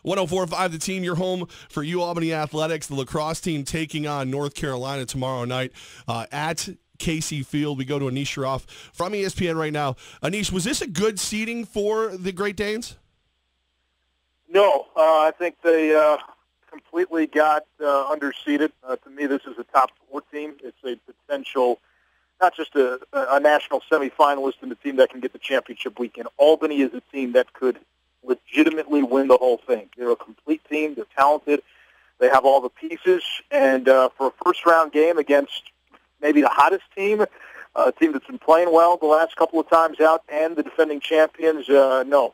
104.5 The Team, your home for Albany Athletics. The lacrosse team taking on North Carolina tomorrow night at Casey Field. We go to Anish Schroff from ESPN right now. Anish, was this a good seeding for the Great Danes? No, I think they completely got underseeded. To me, this is a top 4 team. It's a potential, not just a national semifinalist and a team that can get the championship weekend. Albany is a team that could legitimately win the whole thing. They're a complete team. They're talented. They have all the pieces. And for a first-round game against maybe the hottest team, a team that's been playing well the last couple of times out, and the defending champions, no.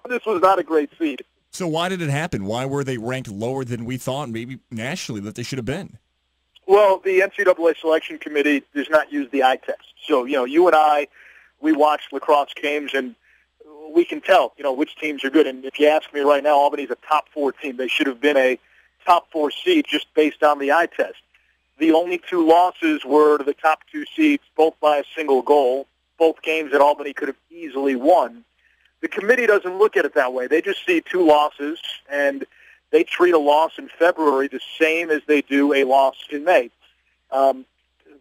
This was not a great seed. So why did it happen? Why were they ranked lower than we thought, maybe nationally, that they should have been? Well, the NCAA Selection Committee does not use the eye test. So, you and I, we watch lacrosse games, and we can tell, which teams are good. And if you ask me right now, Albany's a top 4 team. They should have been a top 4 seed just based on the eye test. The only 2 losses were to the top 2 seeds, both by a single goal, both games that Albany could have easily won. The committee doesn't look at it that way. They just see 2 losses, and they treat a loss in February the same as they do a loss in May.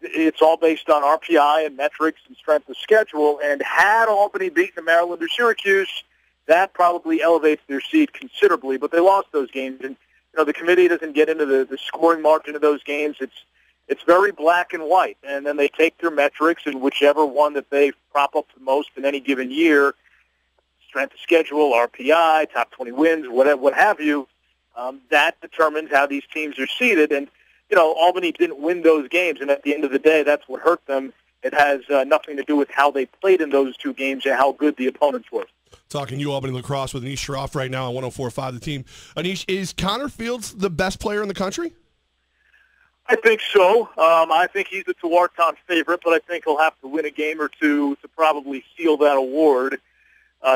It's all based on RPI and metrics and strength of schedule, and had Albany beaten Maryland or Syracuse, that probably elevates their seed considerably, but they lost those games. And the committee doesn't get into the scoring margin of those games. It's very black and white, and then they take their metrics, and whichever one that they prop up the most in any given year, strength of schedule, RPI, top 20 wins, what have you, that determines how these teams are seeded. And Albany didn't win those games, and at the end of the day, that's what hurt them. It has nothing to do with how they played in those 2 games and how good the opponents were. Talking Albany lacrosse with Anish Schroff right now on 104.5 The Team. Anish, is Connor Fields the best player in the country? I think so. I think he's the Tuarton favorite, but I think he'll have to win a game or 2 to probably seal that award.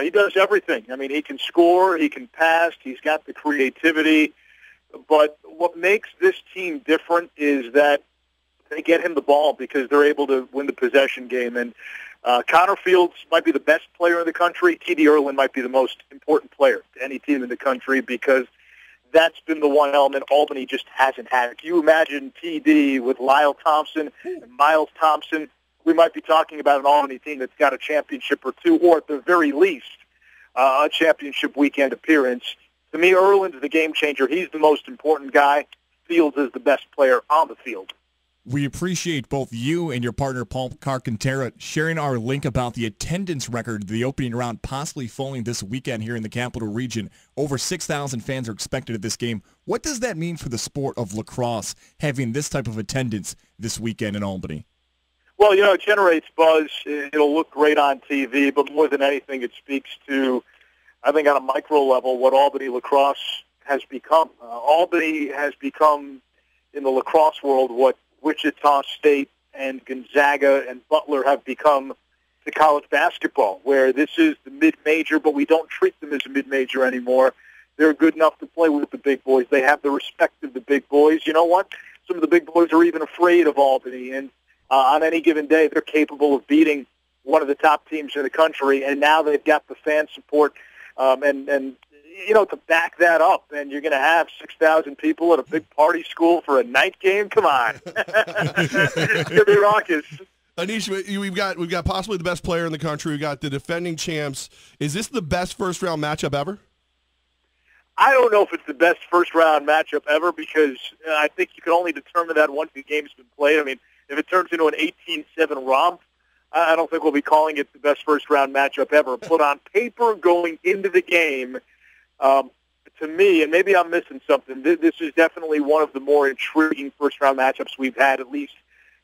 He does everything. I mean, he can score, he can pass, he's got the creativity. But what makes this team different is that they get him the ball because they're able to win the possession game. And Connor Fields might be the best player in the country. T.D. Erlin might be the most important player to any team in the country because that's been the one element Albany just hasn't had. If you imagine T.D. with Lyle Thompson and Miles Thompson, we might be talking about an Albany team that's got a championship or 2, or at the very least, a championship weekend appearance. To me, Erlin's the game changer. He's the most important guy. Fields is the best player on the field. We appreciate both you and your partner, Paul Carcantera, sharing our link about the attendance record, the opening round possibly falling this weekend here in the Capital Region. Over 6,000 fans are expected at this game. What does that mean for the sport of lacrosse, having this type of attendance this weekend in Albany? Well, it generates buzz. It'll look great on TV, but more than anything, it speaks to, I think, on a micro level, what Albany lacrosse has become. Albany has become, in the lacrosse world, what Wichita State and Gonzaga and Butler have become to college basketball, where this is the mid-major, but we don't treat them as a mid-major anymore. They're good enough to play with the big boys. They have the respect of the big boys. You know what? Some of the big boys are even afraid of Albany, and on any given day, they're capable of beating one of the top teams in the country, and now they've got the fan support and to back that up, and you're going to have 6,000 people at a big party school for a night game? Come on. It's going to be raucous. Anish, we've got possibly the best player in the country. We've got the defending champs. Is this the best first-round matchup ever? I don't know if it's the best first-round matchup ever because I think you can only determine that once the game's been played. I mean, if it turns into an 18-7 romp, I don't think we'll be calling it the best first-round matchup ever. But on paper going into the game, to me, and maybe I'm missing something, this is definitely one of the more intriguing first-round matchups we've had, at least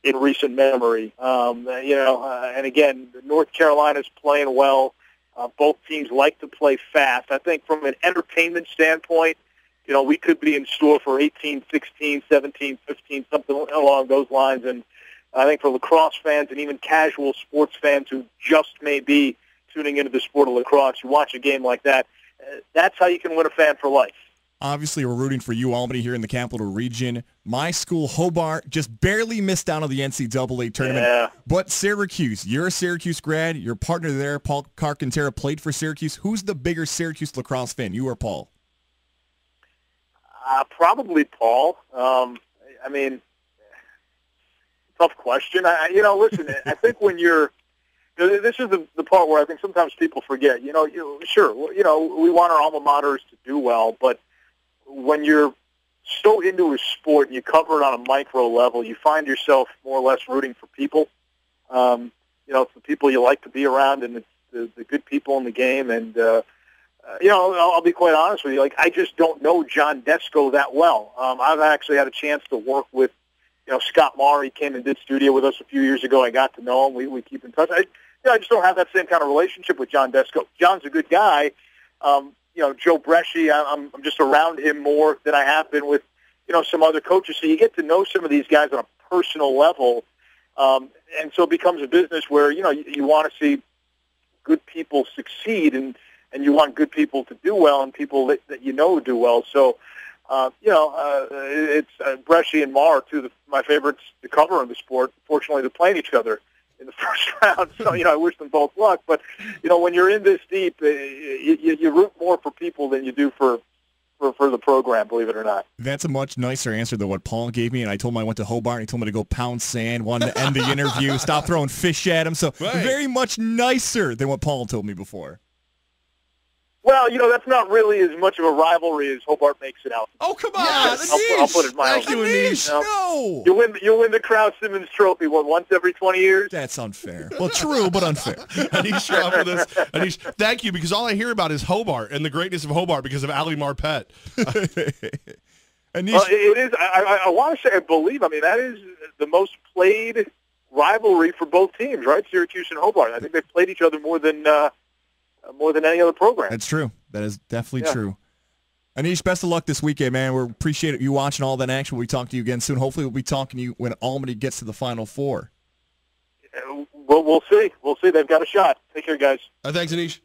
in recent memory. And again, North Carolina's playing well. Both teams like to play fast. I think from an entertainment standpoint, we could be in store for 18-16, 17-15, something along those lines. And I think for lacrosse fans and even casual sports fans who just may be tuning into the sport of lacrosse, you watch a game like that, that's how you can win a fan for life. Obviously, we're rooting for you, Albany, here in the Capital Region. My school, Hobart, just barely missed out on the NCAA tournament. Yeah. But Syracuse, you're a Syracuse grad. Your partner there, Paul Carcantera, played for Syracuse. Who's the bigger Syracuse lacrosse fan, you or Paul? Probably Paul. I mean, tough question. Listen, I think when you're, this is the part where I think sometimes people forget. Sure, we want our alma maters to do well, but when you're so into a sport and you cover it on a micro level, you find yourself more or less rooting for people. It's the people you like to be around, and it's the good people in the game. And I'll be quite honest with you. Like, I just don't know John Desko that well. I've actually had a chance to work with, Scott Maher. He came and did studio with us a few years ago. I got to know him. We keep in touch. I just don't have that same kind of relationship with John Desko. John's a good guy. Joe Bresci, I'm just around him more than I have been with, some other coaches. So you get to know some of these guys on a personal level. And so it becomes a business where, you want to see good people succeed, and you want good people to do well, and people that do well. So, it's Bresci and Maher, two of my favorites to cover in the sport. Fortunately, they're playing each other in the first round, so, I wish them both luck. But, when you're in this deep, you root more for people than you do for the program, believe it or not. That's a much nicer answer than what Paul gave me, and I told him I went to Hobart, and he told me to go pound sand, wanted to end the interview, stop throwing fish at him, so very much nicer than what Paul told me before. Well, that's not really as much of a rivalry as Hobart makes it out. Oh, come on. Yes. I'll put it mildly. Thank you, Anish. No. You'll win the Kraus Simmons Trophy, once every 20 years? That's unfair. Well, true, but unfair. Anish Schroff with us. Anish, thank you, because all I hear about is Hobart and the greatness of Hobart because of Ali Marpet. Anish, well, it is. I want to say, I believe, that is the most played rivalry for both teams, right? Syracuse and Hobart. I think they've played each other more than any other program. That's true. That is definitely true. Anish, best of luck this weekend, man. We appreciate you watching all that action. We'll talk to you again soon. Hopefully we'll be talking to you when Albany gets to the Final Four. We'll see. We'll see. They've got a shot. Take care, guys. Thanks, Anish.